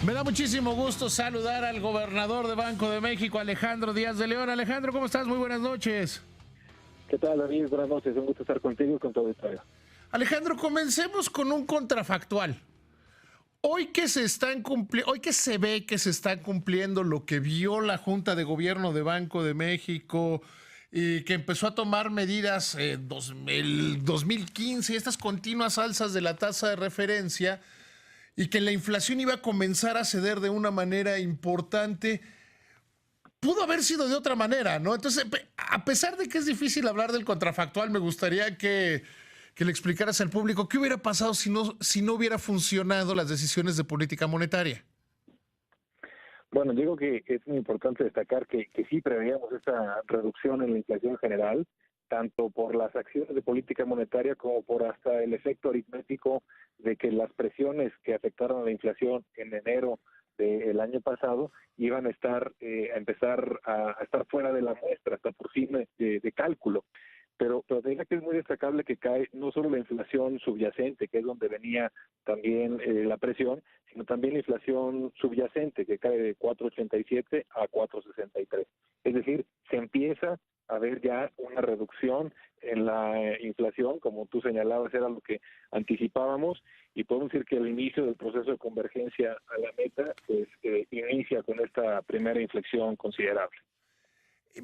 Me da muchísimo gusto saludar al gobernador de Banco de México, Alejandro Díaz de León. Alejandro, ¿cómo estás? Muy buenas noches. ¿Qué tal, David? Buenas noches, un gusto estar contigo y con todo el auditorio. Alejandro, comencemos con un contrafactual. Hoy que se ve que se está cumpliendo lo que vio la Junta de Gobierno de Banco de México y que empezó a tomar medidas en 2015, estas continuas alzas de la tasa de referencia y que la inflación iba a comenzar a ceder de una manera importante. Pudo haber sido de otra manera, ¿no? Entonces, a pesar de que es difícil hablar del contrafactual, me gustaría que le explicaras al público qué hubiera pasado si no hubiera funcionado las decisiones de política monetaria. Bueno, digo que es muy importante destacar que sí preveíamos esta reducción en la inflación general, tanto por las acciones de política monetaria como por hasta el efecto aritmético de que las presiones que afectaron a la inflación en enero del año pasado iban a empezar a estar fuera de la muestra, hasta por fin de cálculo. Pero diría que es muy destacable que cae no solo la inflación subyacente, que es donde venía también la presión, sino también la inflación subyacente, que cae de 4,87 a 4,63. Es decir, se empieza a ver ya una reducción en la inflación, como tú señalabas, era lo que anticipábamos, y podemos decir que el inicio del proceso de convergencia a la meta pues inicia con esta primera inflexión considerable.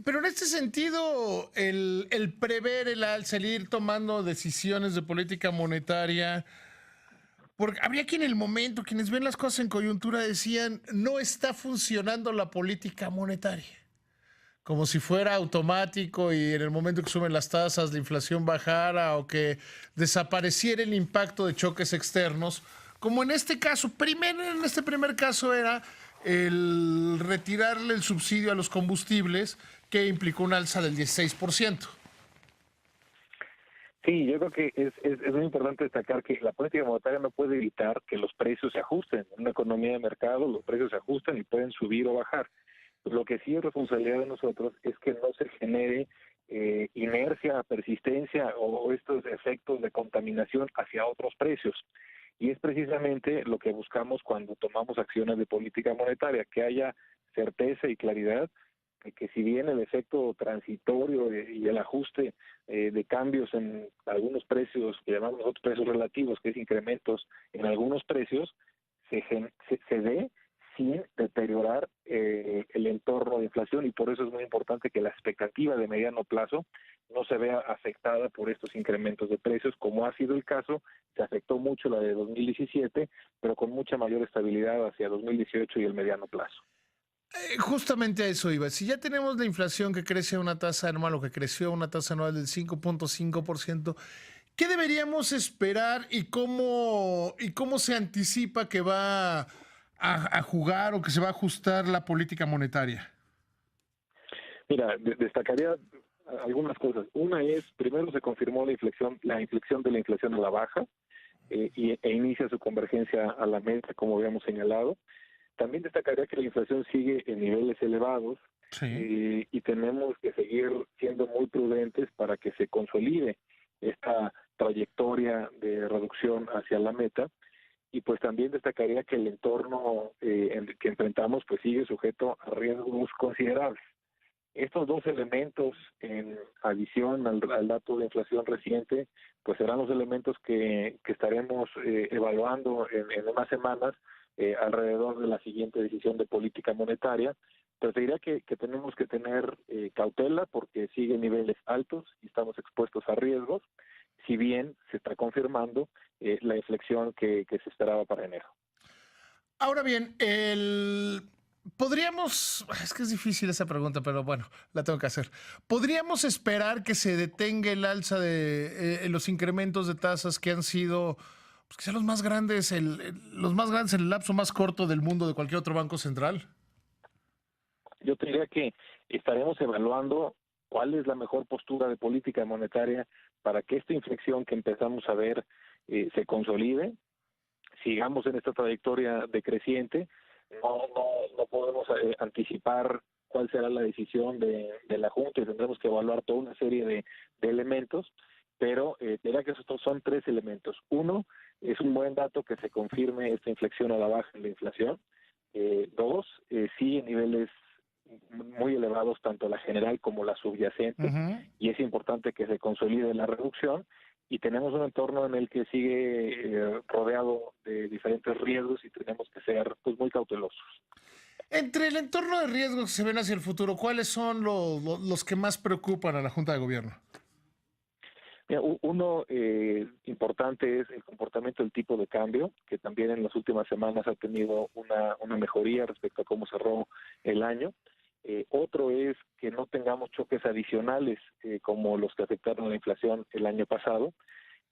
Pero en este sentido, el prever el ir tomando decisiones de política monetaria, porque habría quien en el momento, quienes ven las cosas en coyuntura, decían, no está funcionando la política monetaria. Como si fuera automático y en el momento que suben las tasas la inflación bajara o que desapareciera el impacto de choques externos, como en este caso, primero en este primer caso era el retirarle el subsidio a los combustibles que implicó un alza del 16%. Sí, yo creo que es muy importante destacar que la política monetaria no puede evitar que los precios se ajusten. En una economía de mercado los precios se ajustan y pueden subir o bajar. Lo que sí es responsabilidad de nosotros es que no se genere inercia, persistencia o estos efectos de contaminación hacia otros precios. Y es precisamente lo que buscamos cuando tomamos acciones de política monetaria, que haya certeza y claridad de que si bien el efecto transitorio y el ajuste de cambios en algunos precios, que llamamos nosotros precios relativos, que es incrementos en algunos precios, se dé sin deteriorar el entorno de inflación, y por eso es muy importante que la expectativa de mediano plazo no se vea afectada por estos incrementos de precios, como ha sido el caso. Se afectó mucho la de 2017, pero con mucha mayor estabilidad hacia 2018 y el mediano plazo. Justamente a eso iba. Si ya tenemos la inflación que crece a una tasa anual o que creció a una tasa anual del 5.5%, ¿qué deberíamos esperar y cómo se anticipa que va a jugar o que se va a ajustar la política monetaria? Mira, destacaría algunas cosas. Una es, primero se confirmó la inflexión de la inflación a la baja, e inicia su convergencia a la meta, como habíamos señalado. También destacaría que la inflación sigue en niveles elevados, Sí. y tenemos que seguir siendo muy prudentes para que se consolide esta trayectoria de reducción hacia la meta. Y pues también destacaría que el entorno que enfrentamos pues sigue sujeto a riesgos considerables. Estos dos elementos, en adición al dato de inflación reciente, pues serán los elementos que estaremos evaluando en unas semanas alrededor de la siguiente decisión de política monetaria. Pero te diría que tenemos que tener cautela porque siguen niveles altos y estamos expuestos a riesgos, si bien se está confirmando la inflexión que se esperaba para enero. Ahora bien, es que es difícil esa pregunta, pero bueno, la tengo que hacer. ¿Podríamos esperar que se detenga el alza de los incrementos de tasas que han sido, pues, que sean los más grandes en el lapso más corto del mundo de cualquier otro banco central? Yo te diría que estaremos evaluando cuál es la mejor postura de política monetaria para que esta inflexión que empezamos a ver se consolide, sigamos en esta trayectoria decreciente. No podemos anticipar cuál será la decisión de la Junta, y tendremos que evaluar toda una serie de elementos, pero diría que estos son tres elementos. Uno, es un buen dato que se confirme esta inflexión a la baja en la inflación. Dos, sí en niveles muy elevados, tanto la general como la subyacente, Ujú. y es importante que se consolide la reducción, y tenemos un entorno en el que sigue rodeado de diferentes riesgos y tenemos que ser pues muy cautelosos. Entre el entorno de riesgos que se ven hacia el futuro, ¿cuáles son los que más preocupan a la Junta de Gobierno? Mira, uno importante es el comportamiento del tipo de cambio, que también en las últimas semanas ha tenido una mejoría respecto a cómo cerró el año. Otro es que no tengamos choques adicionales como los que afectaron a la inflación el año pasado,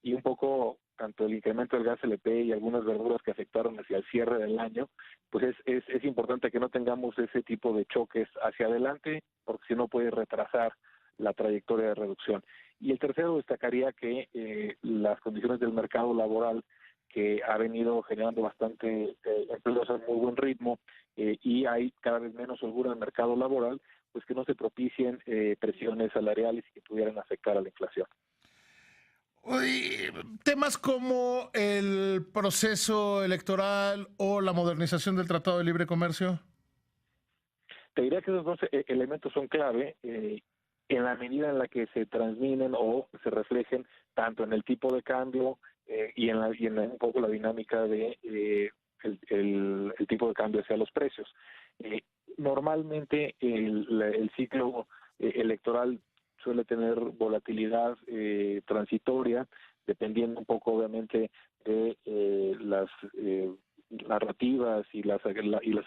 y un poco tanto el incremento del gas LP y algunas verduras que afectaron hacia el cierre del año, pues es importante que no tengamos ese tipo de choques hacia adelante, porque si no puede retrasar la trayectoria de reducción. Y el tercero destacaría que las condiciones del mercado laboral, que ha venido generando bastante empleos a muy buen ritmo, y hay cada vez menos holgura en el mercado laboral, pues que no se propicien presiones salariales que pudieran afectar a la inflación. Uy, temas como el proceso electoral o la modernización del Tratado de Libre Comercio. Te diría que esos dos elementos son clave en la medida en la que se transminen o se reflejen tanto en el tipo de cambio y en un poco la dinámica de el tipo de cambio hacia los precios. Eh, Normalmente el ciclo electoral suele tener volatilidad transitoria, dependiendo un poco obviamente de las narrativas y las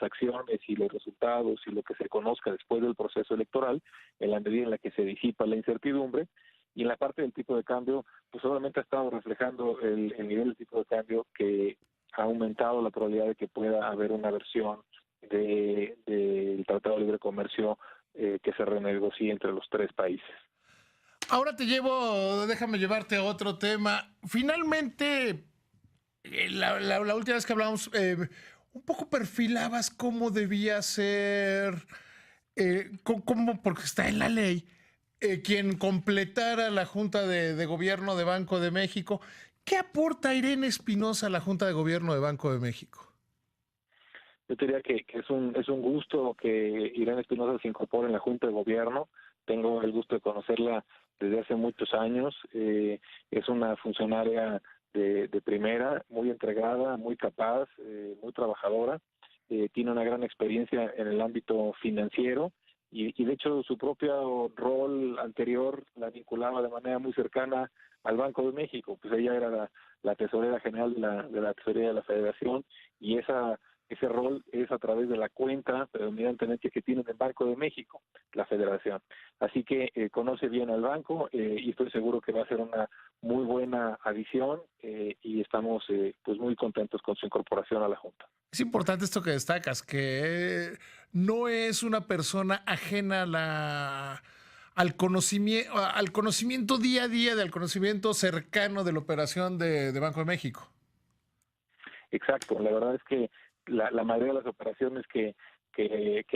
acciones y los resultados y lo que se conozca después del proceso electoral, en la medida en la que se disipa la incertidumbre. Y en la parte del tipo de cambio, pues obviamente ha estado reflejando el nivel del tipo de cambio, que ha aumentado la probabilidad de que pueda haber una versión del Tratado de Libre Comercio que se renegocie entre los tres países. Ahora déjame llevarte a otro tema. Finalmente, la última vez que hablamos, un poco perfilabas cómo debía ser, porque está en la ley, quien completara la Junta de Gobierno de Banco de México. ¿Qué aporta Irene Espinosa a la Junta de Gobierno de Banco de México? Yo diría que es un gusto que Irene Espinosa se incorpore en la Junta de Gobierno. Tengo el gusto de conocerla desde hace muchos años. Es una funcionaria de primera, muy entregada, muy capaz, muy trabajadora. Tiene una gran experiencia en el ámbito financiero, y de hecho su propio rol anterior la vinculaba de manera muy cercana al Banco de México. Pues ella era la tesorera general de la Tesorería de la Federación, y ese rol es a través de la cuenta predominantemente que tiene el Banco de México, la Federación. Así que conoce bien al banco, y estoy seguro que va a ser una muy buena adición, y estamos pues muy contentos con su incorporación a la Junta. Es importante esto que destacas, que no es una persona ajena a al conocimiento día a día, al conocimiento cercano de la operación de Banco de México. Exacto, la verdad es que la mayoría de las operaciones que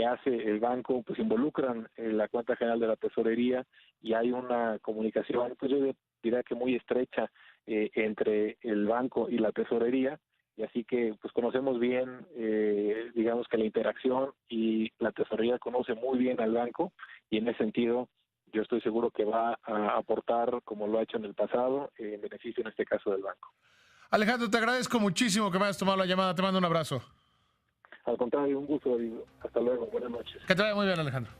hace el banco pues involucran la cuenta general de la tesorería, y hay una comunicación, pues yo diría que muy estrecha entre el banco y la tesorería, y así que pues conocemos bien, digamos que la interacción, y la tesorería conoce muy bien al banco, y en ese sentido yo estoy seguro que va a aportar, como lo ha hecho en el pasado, en beneficio en este caso del banco. Alejandro, te agradezco muchísimo que me hayas tomado la llamada. Te mando un abrazo. Al contrario, un gusto. Hasta luego. Buenas noches. Que te vaya muy bien, Alejandro.